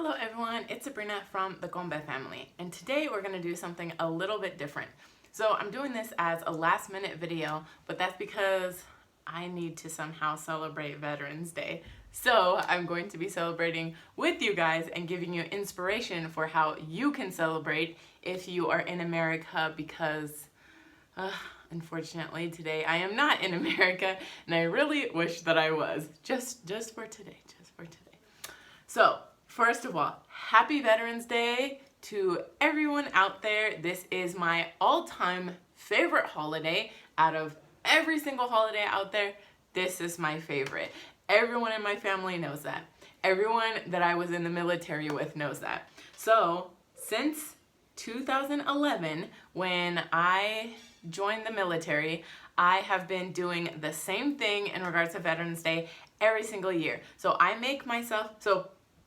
Hello everyone, it's Sabrina from the Gombe family, and today we're going to do something a little bit different. So I'm doing this as a last minute video, but that's because I need to somehow celebrate Veterans Day. So I'm going to be celebrating with you guys and giving you inspiration for how you can celebrate if you are in America, because unfortunately today I am not in America and I really wish that I was, just for today, So first of all, happy Veterans Day to everyone out there. This is my all-time favorite holiday. Out of every single holiday out there, this is my favorite. Everyone in my family knows that. Everyone that I was in the military with knows that. So since 2011, when I joined the military, I have been doing the same thing in regards to Veterans Day every single year. So I make myself,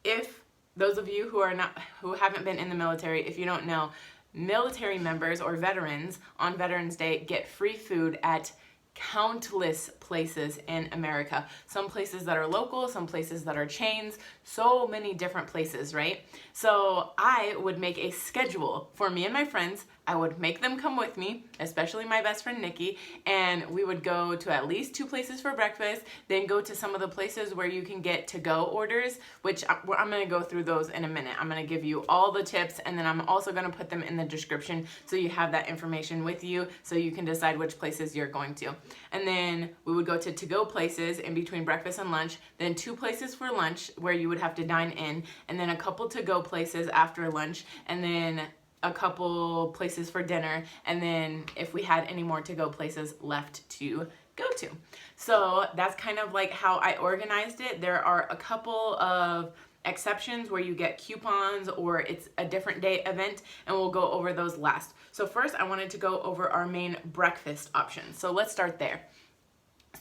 if those of you who haven't been in the military, if you don't know, military members or veterans on Veterans Day get free food at countless places in America. Some places that are local, some places that are chains, so many different places, right? So I would make a schedule for me and my friends. I would make them come with me, especially my best friend Nikki, and we would go to at least 2 places for breakfast, then go to some of the places where you can get to-go orders, which I'm going to go through those in a minute. I'm going to give you all the tips, and then I'm also going to put them in the description so you have that information with you so you can decide which places you're going to. And then we would go to-go places in between breakfast and lunch, then 2 places for lunch where you would have to dine in, and then a couple to-go places after lunch, and then a couple places for dinner, and then if we had any more to-go places left to go to. So that's kind of like how I organized it. There are a couple of exceptions where you get coupons or it's a different day event, and we'll go over those last. So first I wanted to go over our main breakfast options. So let's start there.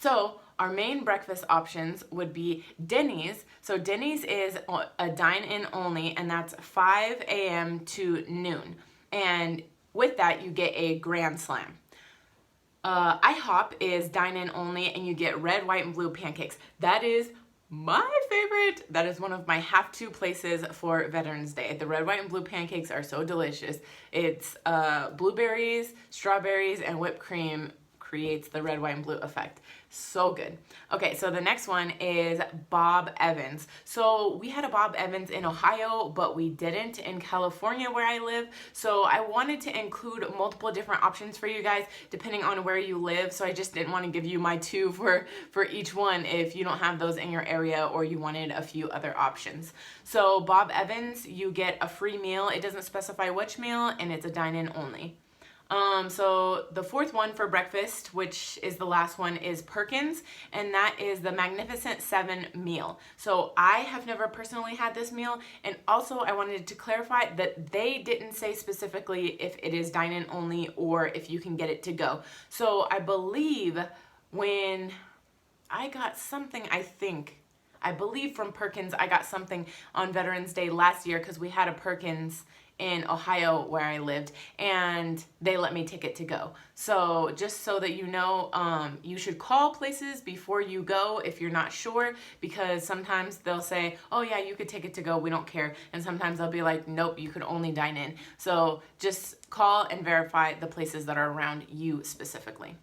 So our main breakfast options would be Denny's. So Denny's is a dine-in only, and that's 5 a.m. to noon. And with that, you get a Grand Slam. IHOP is dine-in only, and you get red, white, and blue pancakes. That is my favorite. That is one of my have-to places for Veterans Day. The red, white, and blue pancakes are so delicious. It's blueberries, strawberries, and whipped cream creates the red, white, and blue effect. So good. Okay, so the next one is Bob Evans. So we had a Bob Evans in Ohio, but we didn't in California where I live. So I wanted to include multiple different options for you guys depending on where you live. So I just didn't want to give you my 2 for each one if you don't have those in your area or you wanted a few other options. So Bob Evans, you get a free meal. It doesn't specify which meal, and it's a dine-in only. So the 4th one for breakfast, which is the last one, is Perkins, and that is the Magnificent Seven Meal. So I have never personally had this meal, and also I wanted to clarify that they didn't say specifically if it is dine-in only or if you can get it to go. So I believe when I got something, I believe from Perkins, I got something on Veterans Day last year because we had a Perkins in Ohio where I lived, and they let me take it to go. So just so that you know, you should call places before you go if you're not sure, because sometimes they'll say, oh yeah, you could take it to go, we don't care. And sometimes they'll be like, nope, you could only dine in. So just call and verify the places that are around you specifically.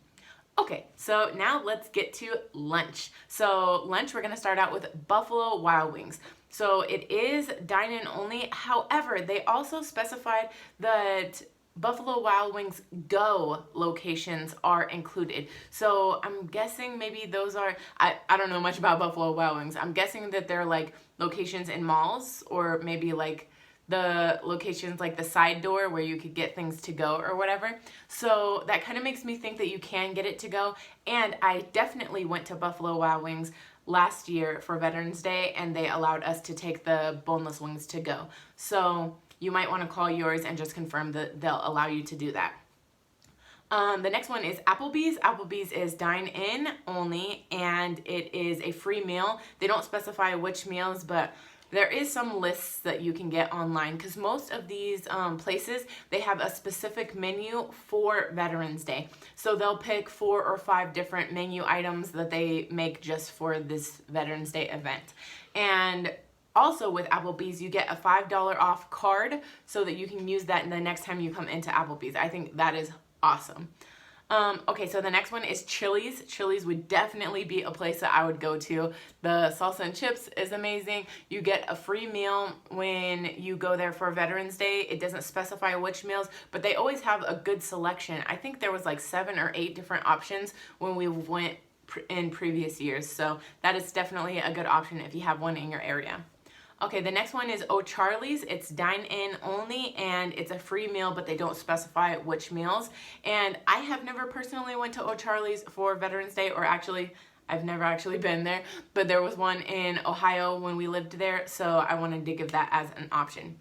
Okay, so now let's get to lunch. So lunch, we're gonna start out with Buffalo Wild Wings. So it is dine-in only. However, they also specified that Buffalo Wild Wings GO locations are included. So I'm guessing maybe those are, I don't know much about Buffalo Wild Wings. I'm guessing that they're like locations in malls, or maybe like the locations like the side door where you could get things to go or whatever. So that kind of makes me think that you can get it to go. And I definitely went to Buffalo Wild Wings last year for Veterans Day, and they allowed us to take the boneless wings to go. So you might want to call yours and just confirm that they'll allow you to do that. The next one is Applebee's. Applebee's is dine-in only, and it is a free meal. They don't specify which meals, but there is some lists that you can get online, because most of these places, they have a specific menu for Veterans Day. So they'll pick 4 or 5 different menu items that they make just for this Veterans Day event. And also with Applebee's, you get a $5 off card so that you can use that the next time you come into Applebee's. I think that is awesome. Okay, so the next one is Chili's. Chili's would definitely be a place that I would go to. The salsa and chips is amazing. You get a free meal when you go there for Veterans Day. It doesn't specify which meals, but they always have a good selection. I think there was like 7 or 8 different options when we went in previous years. So that is definitely a good option if you have one in your area. Okay, the next one is O'Charlie's. It's dine-in only, and it's a free meal, but they don't specify which meals. And I have never personally went to O'Charlie's for Veterans Day, or actually, I've never actually been there, but there was one in Ohio when we lived there, so I wanted to give that as an option.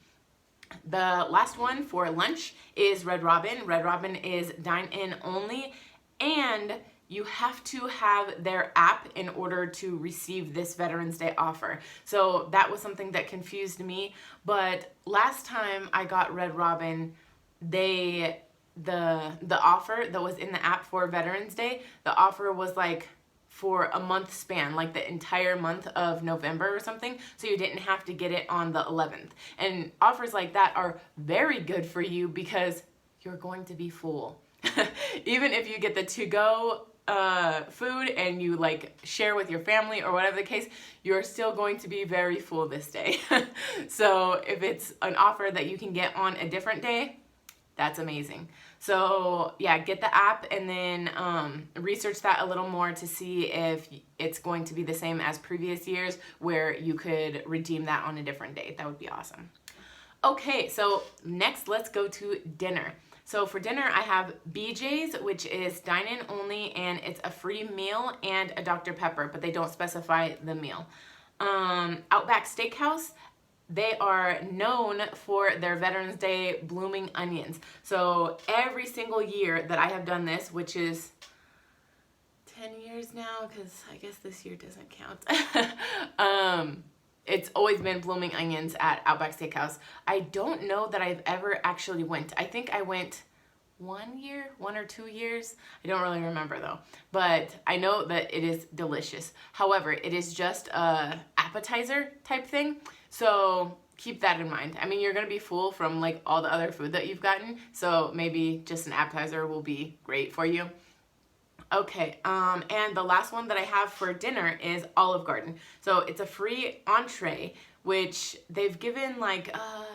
The last one for lunch is Red Robin. Red Robin is dine-in only, and you have to have their app in order to receive this Veterans Day offer. So that was something that confused me. But last time I got Red Robin, the offer that was in the app for Veterans Day, the offer was like for a month span, like the entire month of November or something. So you didn't have to get it on the 11th. And offers like that are very good for you because you're going to be full. Even if you get the to-go food and you like share with your family or whatever the case, you're still going to be very full this day. So if it's an offer that you can get on a different day, that's amazing. So yeah, get the app and then research that a little more to see if it's going to be the same as previous years where you could redeem that on a different day. That would be awesome. Okay, so next let's go to dinner. So for dinner, I have BJ's, which is dine-in only, and it's a free meal and a Dr. Pepper, but they don't specify the meal. Outback Steakhouse, they are known for their Veterans Day blooming onions. So every single year that I have done this, which is 10 years now, because I guess this year doesn't count. It's always been blooming onions at Outback Steakhouse. I don't know that I've ever actually went. I think I went 1 year, 1 or 2 years. I don't really remember though. But I know that it is delicious. However, it is just a appetizer type thing. So keep that in mind. I mean, you're gonna be full from like all the other food that you've gotten. So maybe just an appetizer will be great for you. Okay, and the last one that I have for dinner is Olive Garden. So it's a free entree, which they've given like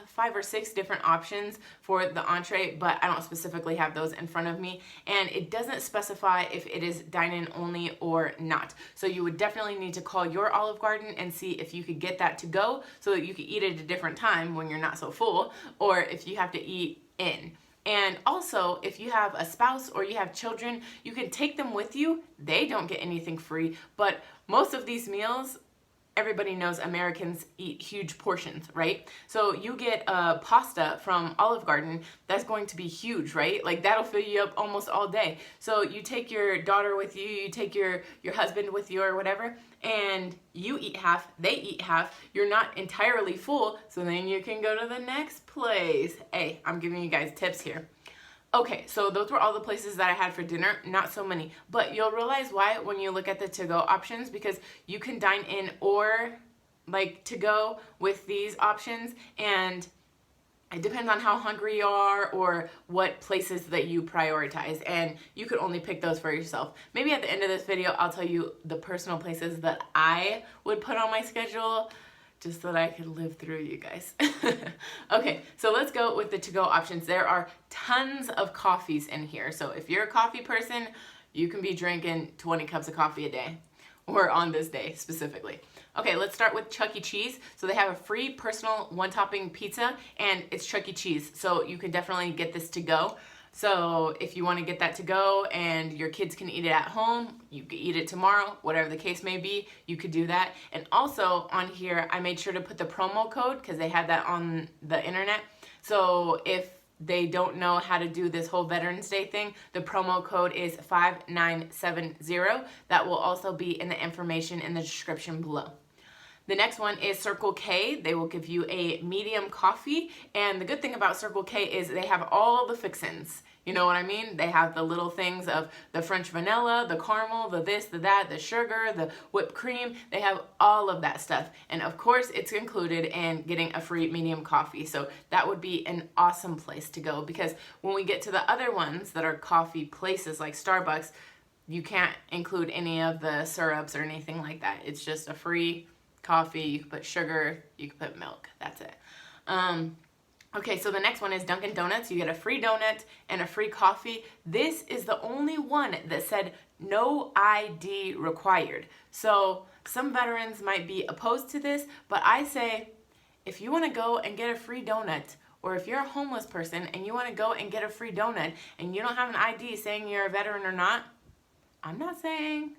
5 or 6 different options for the entree, but I don't specifically have those in front of me. And it doesn't specify if it is dine-in only or not. So you would definitely need to call your Olive Garden and see if you could get that to go so that you could eat at a different time when you're not so full, or if you have to eat in. And also, if you have a spouse or you have children, you can take them with you. They don't get anything free, but most of these meals, everybody knows Americans eat huge portions, right? So you get a pasta from Olive Garden that's going to be huge, right? Like that'll fill you up almost all day. So you take your daughter with you, you take your husband with you or whatever, and you eat half, they eat half. You're not entirely full, so then you can go to the next place. Hey, I'm giving you guys tips here. Okay, so those were all the places that I had for dinner, not so many, but you'll realize why when you look at the to-go options, because you can dine in or like to-go with these options, and it depends on how hungry you are or what places that you prioritize, and you could only pick those for yourself. Maybe at the end of this video, I'll tell you the personal places that I would put on my schedule, just so that I could live through you guys. Okay, so let's go with the to-go options. There are tons of coffees in here. So if you're a coffee person, you can be drinking 20 cups of coffee a day, or on this day specifically. Okay, let's start with Chuck E. Cheese. So they have a free personal one-topping pizza, and it's Chuck E. Cheese. So you can definitely get this to go. So if you want to get that to go and your kids can eat it at home, you can eat it tomorrow, whatever the case may be, you could do that. And also on here, I made sure to put the promo code because they had that on the internet. So if they don't know how to do this whole Veterans Day thing, the promo code is 5970. That will also be in the information in the description below. The next one is Circle K. They will give you a medium coffee, and the good thing about Circle K is they have all the fixins. You know what I mean? They have the little things of the French vanilla, the caramel, the this, the that, the sugar, the whipped cream. They have all of that stuff. And of course, it's included in getting a free medium coffee. So that would be an awesome place to go, because when we get to the other ones that are coffee places like Starbucks, you can't include any of the syrups or anything like that. It's just a free coffee. You can put sugar, you can put milk. That's it. Okay, so the next one is Dunkin Donuts. You get a free donut and a free coffee. This is the only one that said no ID required. So some veterans might be opposed to this, but I say if you want to go and get a free donut, or if you're a homeless person and you want to go and get a free donut and you don't have an ID saying you're a veteran or not, I'm not saying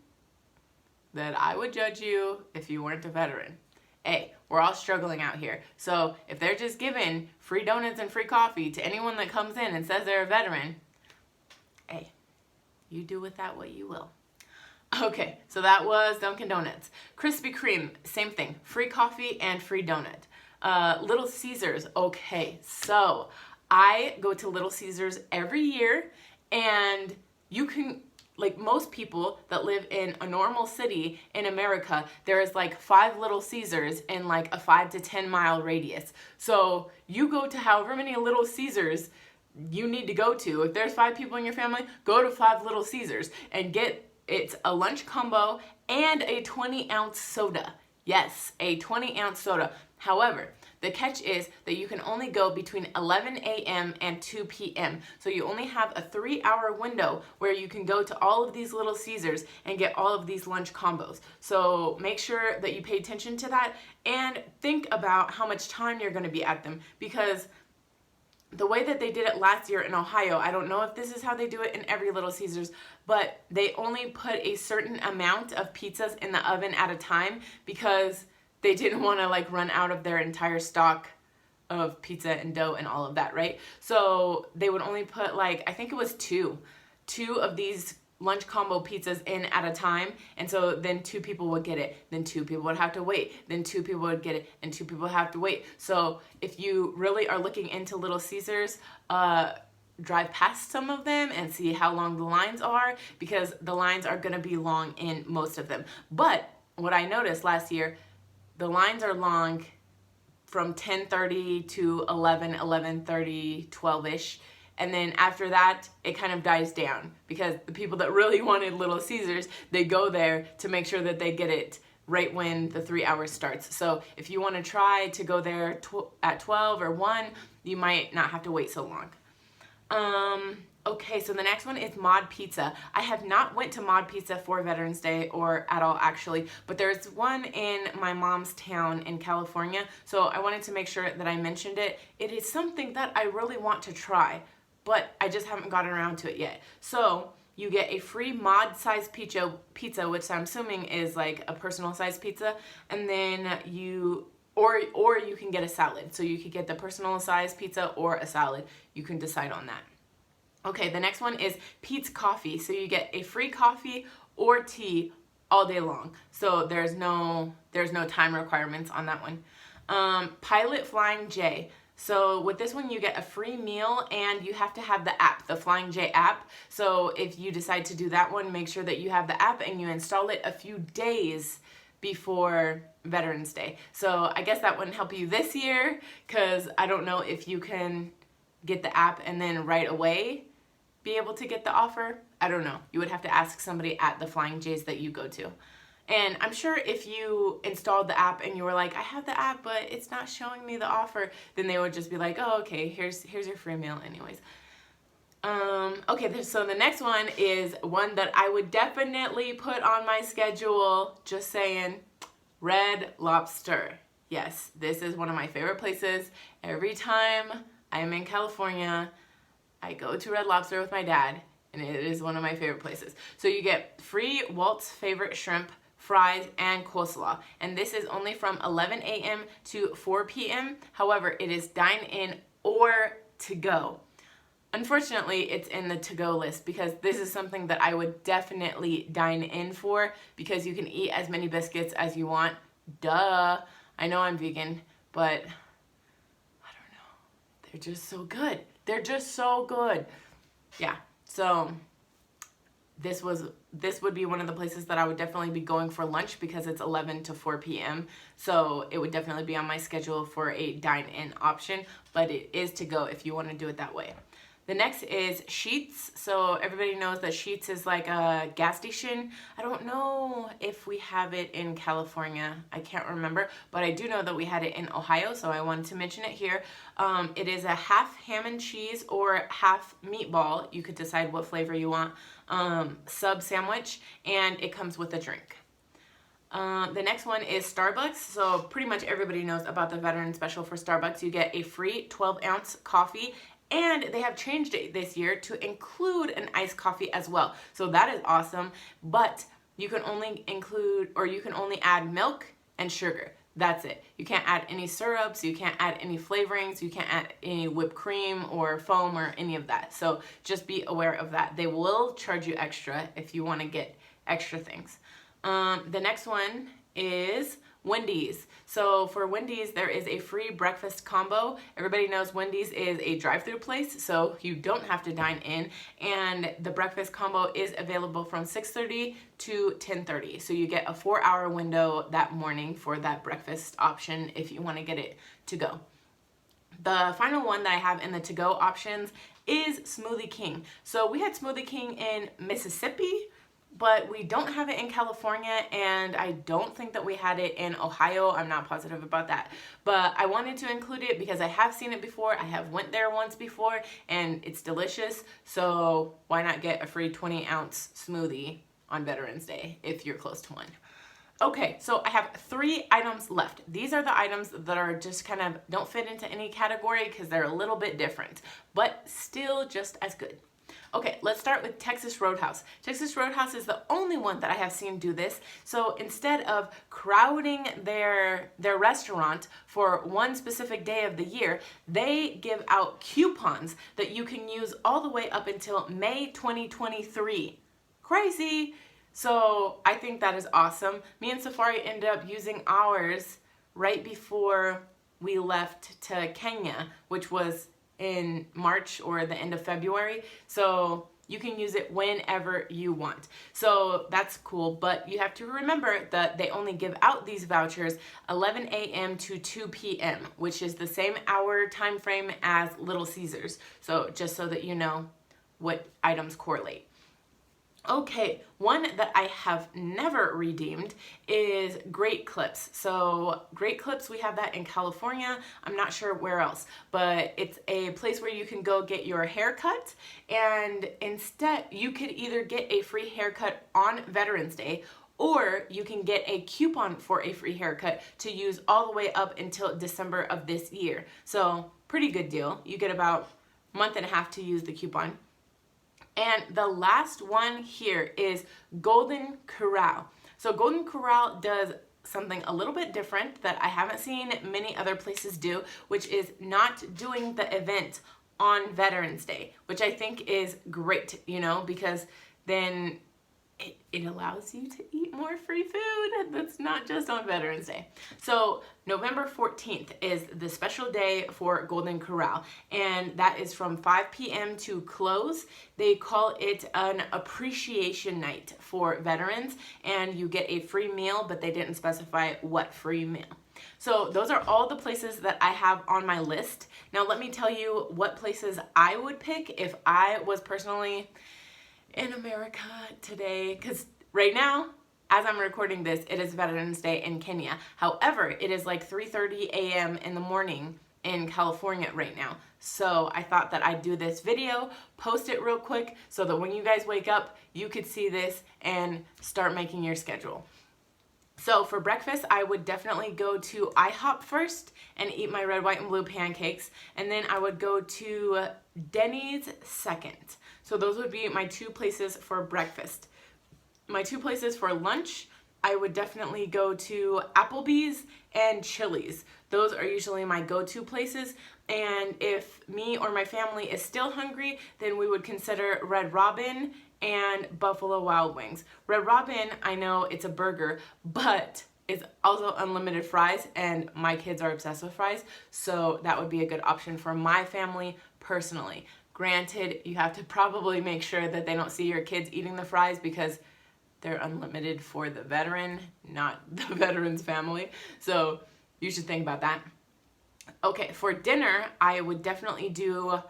that I would judge you if you weren't a veteran. Hey, we're all struggling out here. So if they're just giving free donuts and free coffee to anyone that comes in and says they're a veteran, hey, you do with that what you will. Okay, so that was Dunkin Donuts. Krispy Kreme, same thing. Free coffee and free donut. Little Caesars, okay, so I go to Little Caesars every year, and you can, like most people that live in a normal city in America, there is like 5 Little Caesars in like a 5 to 10 mile radius. So you go to however many Little Caesars you need to go to. If there's 5 people in your family, go to 5 Little Caesars and get, it's a lunch combo and a 20-ounce soda. Yes, a 20-ounce soda. However, the catch is that you can only go between 11 a.m. and 2 p.m. So you only have a 3-hour window where you can go to all of these Little Caesars and get all of these lunch combos. So make sure that you pay attention to that and think about how much time you're going to be at them, because the way that they did it last year in Ohio, I don't know if this is how they do it in every Little Caesars, but they only put a certain amount of pizzas in the oven at a time because they didn't want to like run out of their entire stock of pizza and dough and all of that, right? So they would only put like, I think it was two of these lunch combo pizzas in at a time, and so then 2 people would get it, then 2 people would have to wait, then 2 people would get it, and 2 people have to wait. So if you really are looking into Little Caesars, drive past some of them and see how long the lines are, because the lines are going to be long in most of them. But what I noticed last year, the lines are long from 10:30 to 11, 11:30, 12-ish. And then after that, it kind of dies down, because the people that really wanted Little Caesars, they go there to make sure that they get it right when the 3 hours starts. So if you want to try to go there at 12 or 1, you might not have to wait so long. Okay, so the next one is Mod Pizza. I have not went to Mod Pizza for Veterans Day or at all actually, but there's one in my mom's town in California, so I wanted to make sure that I mentioned it. It is something that I really want to try, but I just haven't gotten around to it yet. So you get a free mod size pizza, which I'm assuming is like a personal size pizza, and then you, or you can get a salad. So you could get the personal size pizza or a salad. You can decide on that. Okay, the next one is Pete's Coffee. So you get a free coffee or tea all day long. So there's no time requirements on that one. Pilot Flying J. So with this one, you get a free meal, and you have to have the app, the Flying J app. So if you decide to do that one, make sure that you have the app and you install it a few days before Veterans Day. So I guess that wouldn't help you this year, because I don't know if you can get the app and then right away be able to get the offer. I don't know. You would have to ask somebody at the Flying J's that you go to. And I'm sure if you installed the app and you were like, I have the app, but it's not showing me the offer, then they would just be like, oh, okay, here's your free meal anyways. Okay, so the next one is one that I would definitely put on my schedule, just saying, Red Lobster. Yes, this is one of my favorite places. Every time I'm in California, I go to Red Lobster with my dad, and it is one of my favorite places. So you get free Walt's favorite shrimp, fries, and coleslaw. And this is only from 11 a.m. to 4 p.m. However, it is dine-in or to-go. Unfortunately, it's in the to-go list, because this is something that I would definitely dine in for, because you can eat as many biscuits as you want. Duh. I know I'm vegan, but I don't know. They're just so good. They're just so good. yeah, so this would be one of the places that I would definitely be going for lunch because it's 11 to 4 p.m. So it would definitely be on my schedule for a dine-in option, but it is to go if you want to do it that way. The next is Sheetz. So everybody knows that Sheetz is like a gas station. I don't know if we have it in California. I can't remember, but I do know that we had it in Ohio, so I wanted to mention it here. It is a half ham and cheese or half meatball. You could decide what flavor you want. Sub sandwich, and it comes with a drink. The next one is Starbucks. So pretty much everybody knows about the veteran special for Starbucks. You get a free 12-ounce coffee, and they have changed it this year to include an iced coffee as well. So that is awesome, but you can only include, or you can only add milk and sugar. That's it. You can't add any syrups, you can't add any flavorings, you can't add any whipped cream or foam or any of that. So just be aware of that. They will charge you extra if you want to get extra things. The next one is Wendy's. So for Wendy's, there is a free breakfast combo. Everybody knows Wendy's is a drive-through place, so you don't have to dine in. And the breakfast combo is available from 6:30 to 10:30. So you get a 4-hour window that morning for that breakfast option if you want to get it to go. The final one that I have in the to-go options is Smoothie King. So we had Smoothie King in Mississippi, but we don't have it in California, and I don't think that we had it in Ohio. I'm not positive about that, but I wanted to include it because I have seen it before. I have went there once before, and it's delicious, so why not get a free 20-ounce smoothie on Veterans Day if you're close to one. Okay, so I have 3 items left. These are the items that are just kind of don't fit into any category because they're a little bit different, but still just as good. Okay, let's start with Texas Roadhouse. Texas Roadhouse is the only one that I have seen do this. So instead of crowding their restaurant for one specific day of the year, they give out coupons that you can use all the way up until May 2023. Crazy! So I think that is awesome. Me and Safari ended up using ours right before we left to Kenya, which was in March or the end of February. So you can use it whenever you want. So that's cool, but you have to remember that they only give out these vouchers 11 a.m. to 2 p.m., which is the same hour time frame as Little Caesars. So just so that you know what items correlate. Okay, one that I have never redeemed is Great Clips. So Great Clips, we have that in California. I'm not sure where else, but it's a place where you can go get your hair cut, and instead you could either get a free haircut on Veterans Day, or you can get a coupon for a free haircut to use all the way up until December of this year. So pretty good deal. You get about a month and a half to use the coupon. And the last one here is Golden Corral. So Golden Corral does something a little bit different that I haven't seen many other places do, which is not doing the event on Veterans Day, which I think is great, you know, because then it allows you to eat more free food that's not just on Veterans Day. So November 14th is the special day for Golden Corral, and that is from 5 p.m. to close. They call it an appreciation night for veterans, and you get a free meal, but they didn't specify what free meal. So those are all the places that I have on my list. Now let me tell you what places I would pick if I was personally in America today, because right now, as I'm recording this, it is Veterans Day in Kenya. However, it is like 3:30 a.m. in the morning in California right now. So I thought that I'd do this video, post it real quick, so that when you guys wake up, you could see this and start making your schedule. So for breakfast, I would definitely go to IHOP first and eat my red, white, and blue pancakes. And then I would go to Denny's second. So those would be my 2 places for breakfast. My 2 places for lunch, I would definitely go to Applebee's and Chili's. Those are usually my go-to places. And if me or my family is still hungry, then we would consider Red Robin and Buffalo Wild Wings. Red Robin, I know it's a burger, but it's also unlimited fries, and my kids are obsessed with fries, so that would be a good option for my family personally. Granted, you have to probably make sure that they don't see your kids eating the fries because they're unlimited for the veteran, not the veteran's family. So you should think about that. Okay, for dinner, I would definitely do,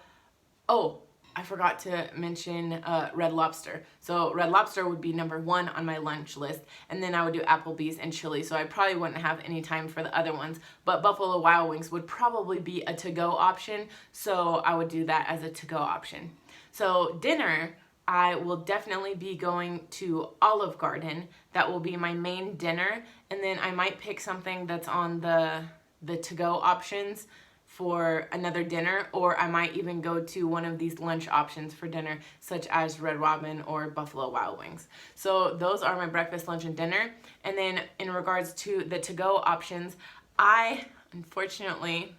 oh, I forgot to mention Red Lobster. So Red Lobster would be number 1 on my lunch list, and then I would do Applebee's and chili, so I probably wouldn't have any time for the other ones. But Buffalo Wild Wings would probably be a to-go option, so I would do that as a to-go option. So dinner, I will definitely be going to Olive Garden. That will be my main dinner, and then I might pick something that's on the to-go options for another dinner, or I might even go to one of these lunch options for dinner, such as Red Robin or Buffalo Wild Wings. So those are my breakfast, lunch, and dinner. And then in regards to the to-go options, I unfortunately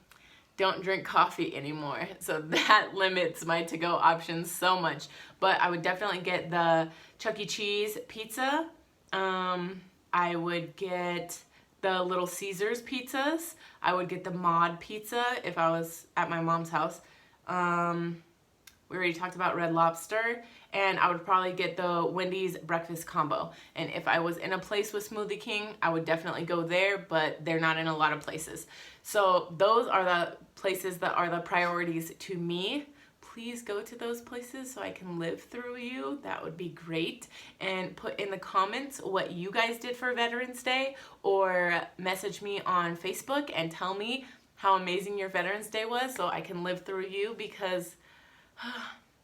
don't drink coffee anymore, so that limits my to-go options so much. But I would definitely get the Chuck E. Cheese pizza. I would get the Little Caesars pizzas. I would get the Mod pizza if I was at my mom's house. We already talked about Red Lobster, and I would probably get the Wendy's breakfast combo. And if I was in a place with Smoothie King, I would definitely go there, but they're not in a lot of places. So those are the places that are the priorities to me. Please go to those places so I can live through you. That would be great. And put in the comments what you guys did for Veterans Day, or message me on Facebook and tell me how amazing your Veterans Day was so I can live through you, because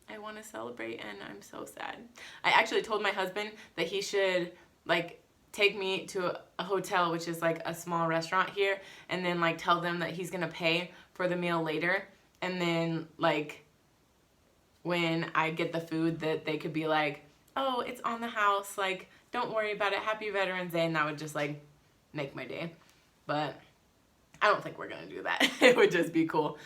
I want to celebrate and I'm so sad. I actually told my husband that he should like take me to a hotel, which is like a small restaurant here, and then like tell them that he's gonna pay for the meal later, and then like when I get the food that they could be like, oh, it's on the house, like don't worry about it, happy Veterans Day, and that would just like make my day. But I don't think we're gonna do that. It would just be cool.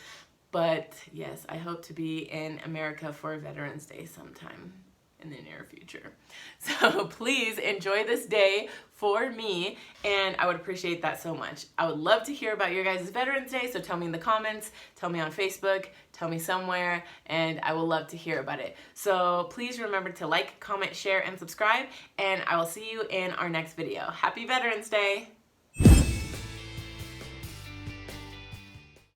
But yes, I hope to be in America for Veterans Day sometime in the near future. So please enjoy this day for me, and I would appreciate that so much. I would love to hear about your guys' Veterans Day, so tell me in the comments, tell me on Facebook, tell me somewhere, and I will love to hear about it. So please remember to like, comment, share, and subscribe, and I will see you in our next video. Happy Veterans Day!